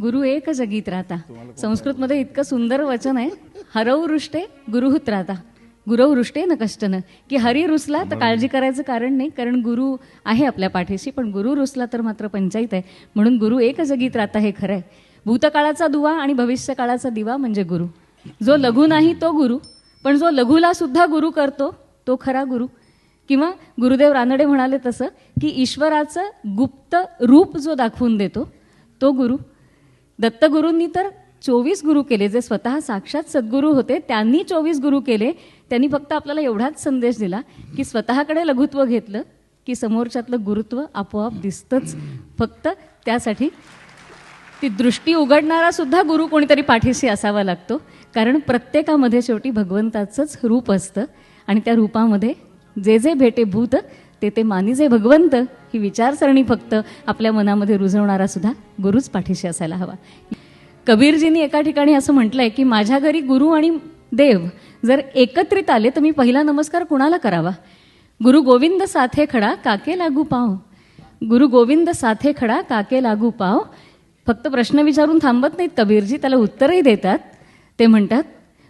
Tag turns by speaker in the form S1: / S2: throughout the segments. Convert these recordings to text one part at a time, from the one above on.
S1: गुरु एक जगीत राहता. संस्कृतमध्ये इतकं सुंदर वचन आहे, हरव रुष्टे गुरुहुत राहता, गुरव रुष्टे न कष्टन, की हरी रुसला तर काळजी करायचं कारण नाही, कारण गुरु आहे आपल्या पाठीशी, पण गुरु रुसला तर मात्र पंचायत आहे. म्हणून गुरु एक जगीत राहता हे खरं आहे. भूतकाळाचा दुवा आणि भविष्यकाळाचा दिवा म्हणजे गुरु. जो लघु नाही तो गुरु, पण जो लघुला सुद्धा गुरु करतो तो खरा गुरु. किंवा गुरुदेव रानडे म्हणाले तसं की ईश्वराचं गुप्त रूप जो दाखवून देतो तो गुरु. दत्तगुरूंनी तर 24 गुरु केले, जे स्वतः साक्षात सद्गुरू होते त्यांनी 24 गुरु केले. त्यांनी फक्त आपल्याला एवढाच संदेश दिला की स्वतःकडे लघुत्व घेतलं की समोरच्यातलं गुरुत्व आपोआप दिसतंच. फक्त त्यासाठी ती दृष्टी उघडणारा सुद्धा गुरु कोणीतरी पाठीशी असावा लागतो, कारण प्रत्येकामध्ये शेवटी भगवंताचंच रूप असतं आणि त्या रूपामध्ये जे जे भेटे भूत ते ते मानिजे भगवंत ही विचारसरणी फक्त आपल्या मनामध्ये रुजवणारा सुद्धा गुरुच पाठीशी असायला हवा. कबीरजींनी एका ठिकाणी असं म्हटलंय की माझ्या घरी गुरु आणि देव जर एकत्रित आले तर मी पहिला नमस्कार कुणाला करावा? गुरु गोविंद साथे खडा काके लागू पाव, गुरु गोविंद साथे खडा काके लागू पाव. फक्त प्रश्न विचारून थांबत नाहीत कबीरजी, त्याला उत्तरही देतात. ते म्हणतात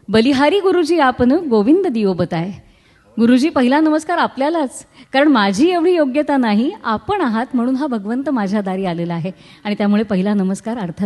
S1: बलिहारी गुरुजी आपण गोविंद दियो बताय. गुरुजी पहिला नमस्कार आपल्यालाच, कारण माझी एवढी योग्यता नाही, आपण आहात म्हणून हा भगवंत माझ्या दारी आलेला आहे आणि त्यामुळे पहिला नमस्कार अर्थात